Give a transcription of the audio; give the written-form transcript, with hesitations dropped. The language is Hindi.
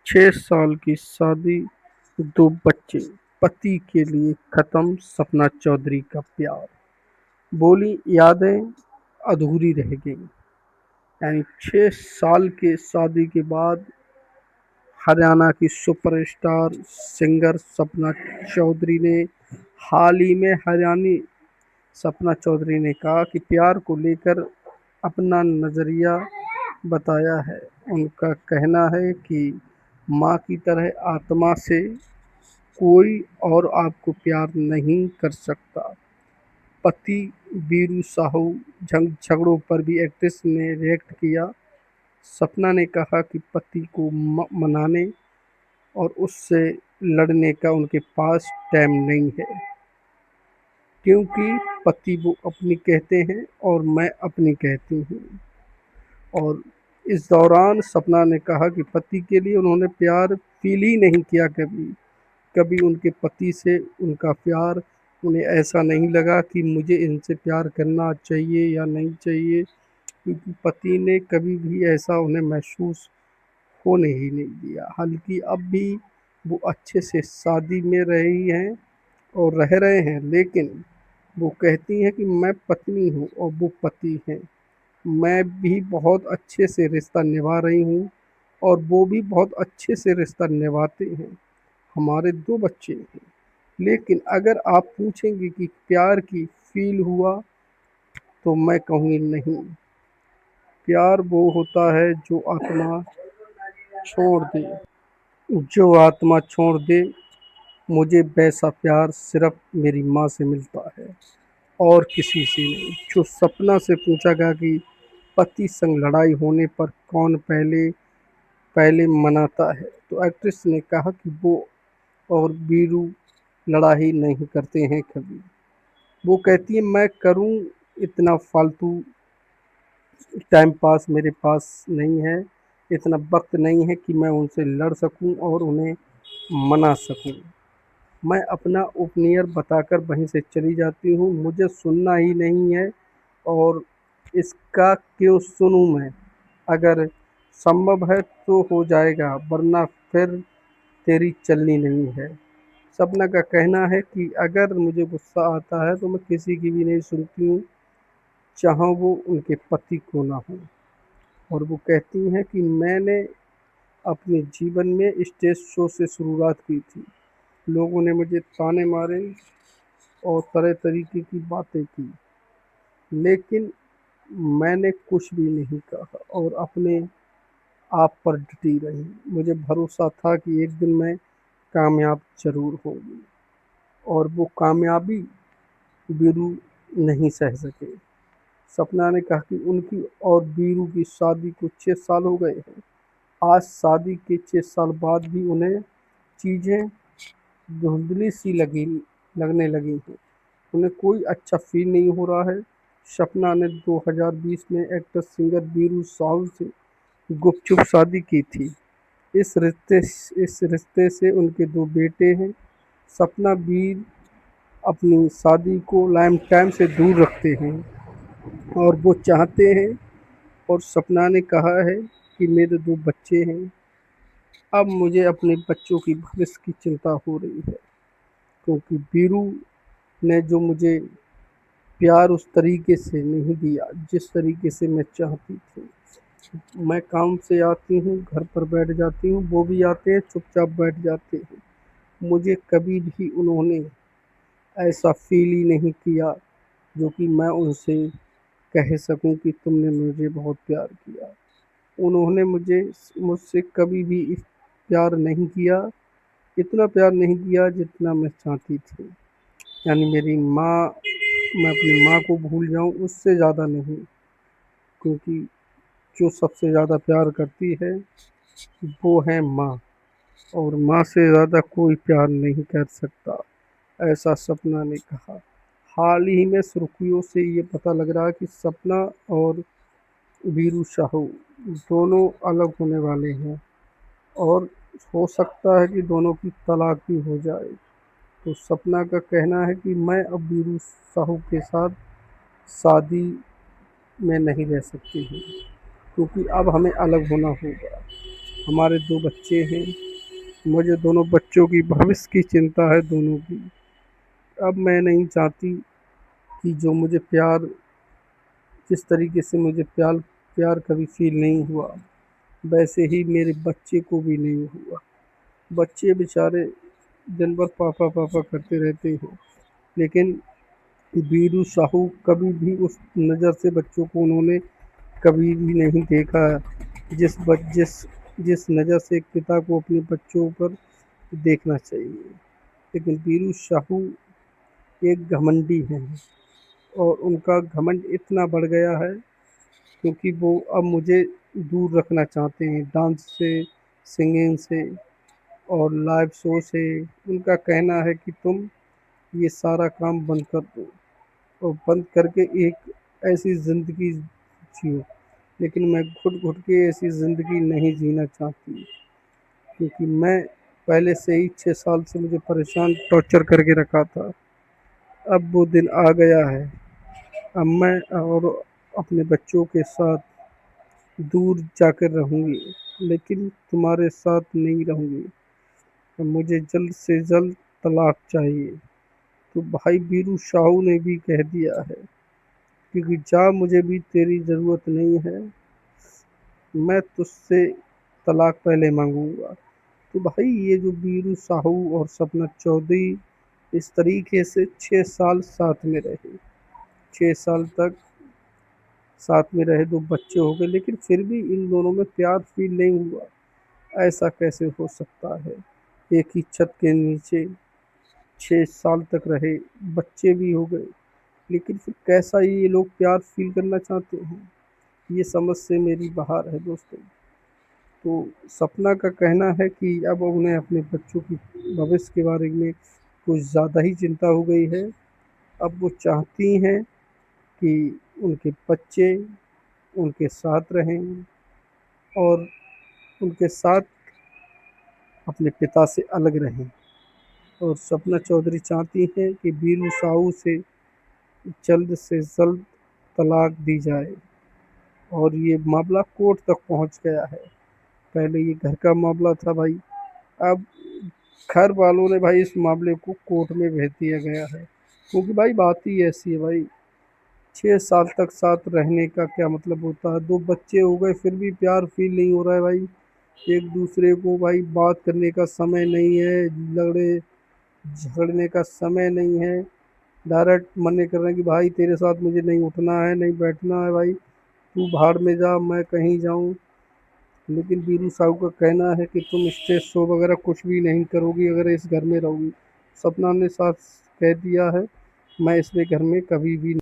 6 साल की शादी, 2 बच्चे, पति के लिए खत्म सपना चौधरी का प्यार। बोली यादें अधूरी रह गईं। यानी 6 साल के शादी के बाद हरियाणा की सुपरस्टार सिंगर सपना चौधरी ने हाल ही में हरियाणी सपना चौधरी ने कहा कि प्यार को लेकर अपना नज़रिया बताया है। उनका कहना है कि माँ की तरह आत्मा से कोई और आपको प्यार नहीं कर सकता। पति बीरू साहू झगड़ों पर भी एक्ट्रेस ने रिएक्ट किया। सपना ने कहा कि पति को मनाने और उससे लड़ने का उनके पास टाइम नहीं है, क्योंकि पति वो अपनी कहते हैं और मैं अपनी कहती हूँ। और इस दौरान सपना ने कहा कि पति के लिए उन्होंने प्यार फील ही नहीं किया कभी। कभी उनके पति से उनका प्यार उन्हें ऐसा नहीं लगा कि मुझे इनसे प्यार करना चाहिए या नहीं चाहिए, क्योंकि पति ने कभी भी ऐसा उन्हें महसूस होने ही नहीं दिया। हालाँकि अब भी वो अच्छे से शादी में रही हैं और रह रहे हैं, लेकिन वो कहती हैं कि मैं पत्नी हूँ और वो पति हैं। मैं भी बहुत अच्छे से रिश्ता निभा रही हूँ और वो भी बहुत अच्छे से रिश्ता निभाते हैं। हमारे 2 बच्चे हैं। लेकिन अगर आप पूछेंगे कि प्यार की फ़ील हुआ, तो मैं कहूँगी नहीं। प्यार वो होता है जो आत्मा छोड़ दे। जो आत्मा छोड़ दे, मुझे वैसा प्यार सिर्फ़ मेरी माँ से मिलता है और किसी से नहीं। जो सपना से पूछा गया कि पति संग लड़ाई होने पर कौन पहले पहले मनाता है, तो एक्ट्रेस ने कहा कि वो और वीरू लड़ाई नहीं करते हैं कभी। वो कहती है मैं करूँ, इतना फालतू टाइम पास मेरे पास नहीं है, इतना वक्त नहीं है कि मैं उनसे लड़ सकूं और उन्हें मना सकूं। मैं अपना ओपिनियन बताकर वहीं से चली जाती हूँ, मुझे सुनना ही नहीं है और इसका क्यों सुनूं मैं। अगर संभव है तो हो जाएगा, वरना फिर तेरी चलनी नहीं है। सपना का कहना है कि अगर मुझे गुस्सा आता है तो मैं किसी की भी नहीं सुनती हूँ, चाहे वो उनके पति क्यों ना हो। और वो कहती हैं कि मैंने अपने जीवन में स्टेज शो से शुरुआत की थी। लोगों ने मुझे ताने मारे और तरह तरीके की बातें की, लेकिन मैंने कुछ भी नहीं कहा और अपने आप पर डटी रही। मुझे भरोसा था कि एक दिन मैं कामयाब ज़रूर होंगी और वो कामयाबी वीरू नहीं सह सके। सपना ने कहा कि उनकी और वीरू की शादी को 6 साल हो गए हैं। आज शादी के 6 साल बाद भी उन्हें चीज़ें धुंधली सी लगने लगी हैं। उन्हें कोई अच्छा फील नहीं हो रहा है। सपना ने 2020 में एक्टर सिंगर वीरू साहू से गुपचुप शादी की थी। इस रिश्ते से उनके 2 बेटे हैं। सपना वीर अपनी शादी को लाइम टाइम से दूर रखते हैं और वो चाहते हैं, और सपना ने कहा है कि मेरे 2 बच्चे हैं। अब मुझे अपने बच्चों की भविष्य की चिंता हो रही है, क्योंकि वीरू ने जो मुझे प्यार उस तरीके से नहीं दिया जिस तरीके से मैं चाहती थी। मैं काम से आती हूँ, घर पर बैठ जाती हूँ, वो भी आते हैं चुपचाप बैठ जाते हैं। मुझे कभी भी उन्होंने ऐसा फ़ील ही नहीं किया जो कि मैं उनसे कह सकूँ कि तुमने मुझे बहुत प्यार किया। उन्होंने मुझसे कभी भी प्यार नहीं किया, इतना प्यार नहीं किया जितना मैं चाहती थी। यानी मेरी माँ, मैं अपनी माँ को भूल जाऊँ उससे ज़्यादा नहीं, क्योंकि जो सबसे ज़्यादा प्यार करती है वो है माँ, और माँ से ज़्यादा कोई प्यार नहीं कर सकता, ऐसा सपना ने कहा। हाल ही में सुर्खियों से ये पता लग रहा है कि सपना और वीरू साहू दोनों अलग होने वाले हैं और हो सकता है कि दोनों की तलाक भी हो जाए। तो सपना का कहना है कि मैं अब वीरू साहू के साथ शादी में नहीं रह सकती हूँ, क्योंकि अब हमें अलग होना होगा। हमारे 2 बच्चे हैं। मुझे दोनों बच्चों की भविष्य की चिंता है दोनों की। अब मैं नहीं चाहती कि जो मुझे प्यार जिस तरीके से मुझे प्यार प्यार कभी फ़ील नहीं हुआ, वैसे ही मेरे बच्चे को भी नहीं हुआ। बच्चे बेचारे दिन भर पापा पापा करते रहते हैं, लेकिन वीरू साहू कभी भी उस नज़र से बच्चों को उन्होंने कभी भी नहीं देखा है जिस नज़र से एक पिता को अपने बच्चों पर देखना चाहिए। लेकिन वीरू साहू एक घमंडी हैं और उनका घमंड इतना बढ़ गया है क्योंकि वो अब मुझे दूर रखना चाहते हैं डांस से, सिंगिंग से और लाइव शो से। उनका कहना है कि तुम ये सारा काम बंद कर दो और बंद करके एक ऐसी ज़िंदगी जियो। लेकिन मैं घुट-घुट के ऐसी ज़िंदगी नहीं जीना चाहती, क्योंकि मैं पहले से ही 6 साल से मुझे परेशान टॉर्चर करके रखा था। अब वो दिन आ गया है। अब मैं और अपने बच्चों के साथ दूर जाकर रहूँगी, लेकिन तुम्हारे साथ नहीं रहूँगी। अब मुझे जल्द से जल्द तलाक चाहिए। तो भाई वीरू साहू ने भी कह दिया है, क्योंकि जा मुझे भी तेरी ज़रूरत नहीं है, मैं तुझसे तलाक पहले माँगूँगा। तो भाई ये जो वीरू साहू और सपना चौधरी इस तरीके से 6 साल साथ में रहे। 6 साल तक साथ में रहे, 2 बच्चे हो गए, लेकिन फिर भी इन दोनों में प्यार फ़ील नहीं हुआ। ऐसा कैसे हो सकता है? एक ही छत के नीचे 6 साल तक रहे, बच्चे भी हो गए, लेकिन फिर कैसा ये लोग प्यार फ़ील करना चाहते हैं? ये समझ से मेरी बाहर है दोस्तों। तो सपना का कहना है कि अब उन्हें अपने बच्चों की भविष्य के बारे में कुछ ज़्यादा ही चिंता हो गई है। अब वो चाहती हैं कि उनके बच्चे उनके साथ रहें और उनके साथ अपने पिता से अलग रहें। और सपना चौधरी चाहती हैं कि वीरू साहू से जल्द तलाक दी जाए। और ये मामला कोर्ट तक पहुंच गया है। पहले ये घर का मामला था भाई, अब घर वालों ने भाई इस मामले को कोर्ट में भेज दिया गया है, क्योंकि भाई बात ही ऐसी है भाई। 6 साल तक साथ रहने का क्या मतलब होता है? 2 बच्चे हो गए फिर भी प्यार फील नहीं हो रहा है भाई। एक दूसरे को भाई बात करने का समय नहीं है, लड़े झगड़ने का समय नहीं है। डायरेक्ट मना कर रहे हैं कि भाई तेरे साथ मुझे नहीं उठना है, नहीं बैठना है भाई, तू भाड़ में जा, मैं कहीं जाऊँ। लेकिन वीरू साहू का कहना है कि तुम स्टेज शो वगैरह कुछ भी नहीं करोगी अगर इस घर में रहोगी। सपना ने साफ कह दिया है, मैं इसमें घर में कभी भी